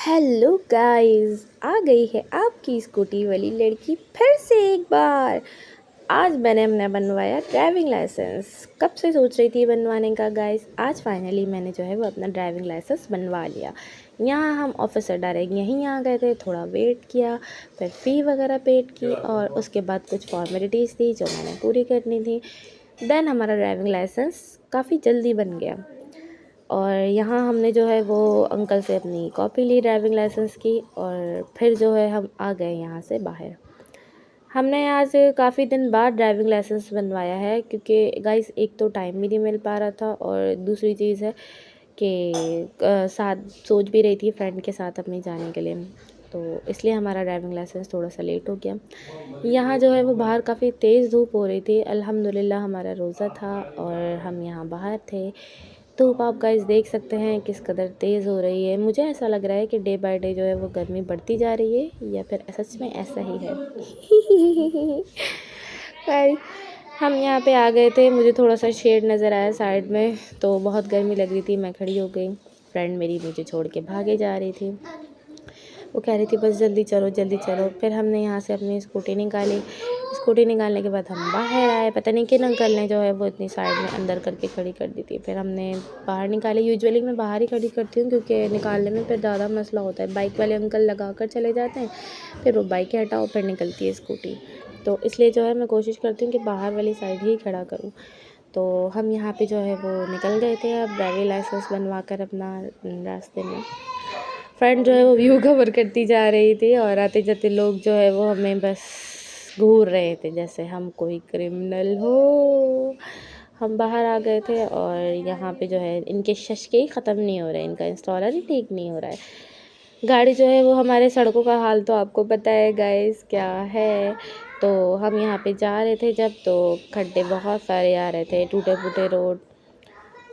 Hello guys, आ गई है आपकी स्कूटी वाली लड़की फिर से एक बार। आज मैंने अपना बनवाया ड्राइविंग लाइसेंस। कब से सोच रही थी बनवाने का गाइस। आज फाइनली मैंने जो है वो अपना ड्राइविंग लाइसेंस बनवा लिया। यहाँ हम ऑफिसर डायरेक्ट यहीं आ गए थे, थोड़ा वेट किया, फिर फ़ी वगैरह पेड की और उसके बाद कुछ फॉर्मेलिटीज़ थी जो मैंने पूरी करनी थी। देन हमारा ड्राइविंग लाइसेंस काफ़ी जल्दी बन गया। और यहाँ हमने जो है वो अंकल से अपनी कॉपी ली ड्राइविंग लाइसेंस की और फिर जो है हम आ गए यहाँ से बाहर। हमने आज काफ़ी दिन बाद ड्राइविंग लाइसेंस बनवाया है क्योंकि गाइस एक तो टाइम भी नहीं मिल पा रहा था और दूसरी चीज़ है कि साथ सोच भी रही थी फ्रेंड के साथ अपनी जाने के लिए, तो इसलिए हमारा ड्राइविंग लाइसेंस थोड़ा सा लेट हो गया। यहाँ जो है वो बाहर काफ़ी तेज़ धूप हो रही थी। अल्हम्दुलिल्लाह हमारा रोज़ा था और हम यहाँ बाहर थे। धूप आप गाइस देख सकते हैं किस कदर तेज़ हो रही है। मुझे ऐसा लग रहा है कि डे बाय डे जो है वो गर्मी बढ़ती जा रही है या फिर सच में ऐसा ही है। गाइस हम यहाँ पे आ गए थे, मुझे थोड़ा सा शेड नज़र आया साइड में, तो बहुत गर्मी लग रही थी। मैं खड़ी हो गई, फ्रेंड मेरी मुझे छोड़ के भागे जा रही थी। वो कह रही थी बस जल्दी चलो जल्दी चलो। फिर हमने यहाँ से अपनी स्कूटी निकाली। स्कूटी निकालने के बाद हम बाहर आए। पता नहीं किन अंकल ने जो है वो इतनी साइड में अंदर करके खड़ी कर दी थी। फिर हमने बाहर निकाली। यूजुअली मैं बाहर ही खड़ी करती हूँ क्योंकि निकालने में फिर ज़्यादा मसला होता है। बाइक वाले अंकल लगा कर चले जाते हैं, फिर वो बाइकें हटाओ फिर निकलती है स्कूटी, तो इसलिए जो है मैं कोशिश करती हूँ कि बाहर वाली साइड ही खड़ा करूँ। तो हम यहाँ पे जो है वो निकल गए थे अब ड्राइविंग लाइसेंस बनवा कर अपना रास्ते में। फ्रेंड जो है वो व्यू कवर करती जा रही थी और आते जाते लोग जो है वो हमें बस घूर रहे थे जैसे हम कोई क्रिमिनल हो। हम बाहर आ गए थे और यहाँ पे जो है इनके शशके ही ख़त्म नहीं हो रहे, इनका इंस्टॉलर ही ठीक नहीं हो रहा है। गाड़ी जो है वो हमारे सड़कों का हाल तो आपको पता है गाइस क्या है। तो हम यहाँ पे जा रहे थे जब, तो खड्डे बहुत सारे आ रहे थे, टूटे फूटे रोड।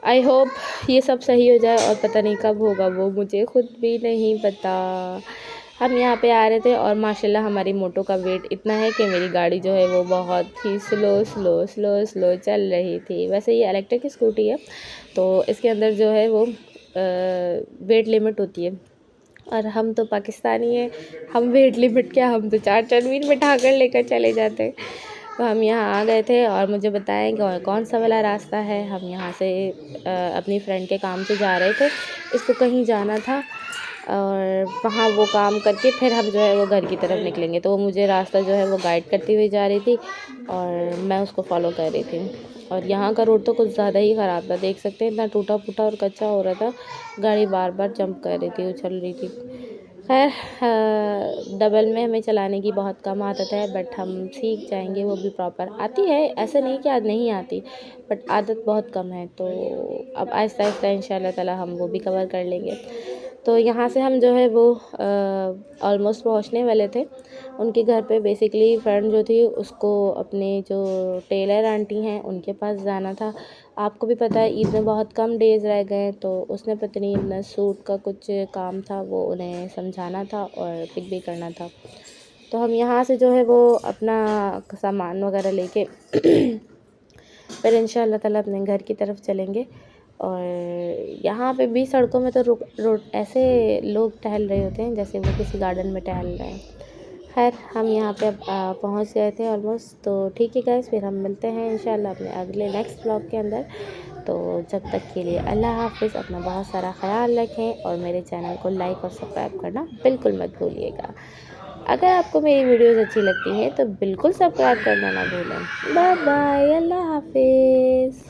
आई होप ये सब सही हो जाए और पता नहीं कब होगा वो मुझे खुद भी नहीं पता। हम यहाँ पे आ रहे थे और माशाल्लाह हमारी मोटो का वेट इतना है कि मेरी गाड़ी जो है वो बहुत ही स्लो स्लो स्लो स्लो चल रही थी। वैसे ये इलेक्ट्रिक स्कूटी है तो इसके अंदर जो है वो वेट लिमिट होती है और हम तो पाकिस्तानी हैं, हम वेट लिमिट क्या, हम तो 4 चरमीन बिठा कर लेकर चले जाते हैं। तो हम यहाँ आ गए थे और मुझे बताएं कि कौन सा वाला रास्ता है। हम यहाँ से अपनी फ्रेंड के काम से जा रहे थे, इसको कहीं जाना था और वहाँ वो काम करके फिर हम जो है वो घर की तरफ निकलेंगे। तो वो मुझे रास्ता जो है वो गाइड करती हुई जा रही थी और मैं उसको फॉलो कर रही थी। और यहाँ का रोड तो कुछ ज़्यादा ही ख़राब था, देख सकते हैं इतना टूटा फूटा और कच्चा हो रहा था। गाड़ी बार बार जंप कर रही थी, उछल रही थी। खैर डबल में हमें चलाने की बहुत कम आदत है, बट हम सीख जाएंगे। वो भी प्रॉपर आती है, ऐसा नहीं कि आज नहीं आती, बट आदत बहुत कम है। तो अब आहिस्ता आहिस्ता इंशाल्लाह ताला हम वो भी कवर कर लेंगे। तो यहाँ से हम जो है वो ऑलमोस्ट पहुँचने वाले थे उनके घर पे। बेसिकली फ्रेंड जो थी उसको अपने जो टेलर आंटी हैं उनके पास जाना था। आपको भी पता है ईद में बहुत कम डेज़ रह गए, तो उसने पत्नी अपना सूट का कुछ काम था वो उन्हें समझाना था और पिक भी करना था। तो हम यहाँ से जो है वो अपना सामान वगैरह लेके फिर इंशाल्लाह ताला अपने घर की तरफ चलेंगे। और यहाँ पे भी सड़कों में तो रोड ऐसे लोग टहल रहे होते हैं जैसे वो किसी गार्डन में टहल रहे हैं। खैर हम यहाँ पे अब पहुँच गए थे ऑलमोस्ट। तो ठीक है गाइस, फिर हम मिलते हैं इंशाल्लाह अपने अगले नेक्स्ट व्लॉग के अंदर। तो जब तक के लिए अल्लाह हाफ़िज़, अपना बहुत सारा ख़याल रखें और मेरे चैनल को लाइक और सब्सक्राइब करना बिल्कुल मत भूलिएगा। अगर आपको मेरी वीडियोज़ अच्छी लगती हैं तो बिल्कुल सब्सक्राइब करना ना भूलें। बाय बाय, अल्लाह हाफ़िज़।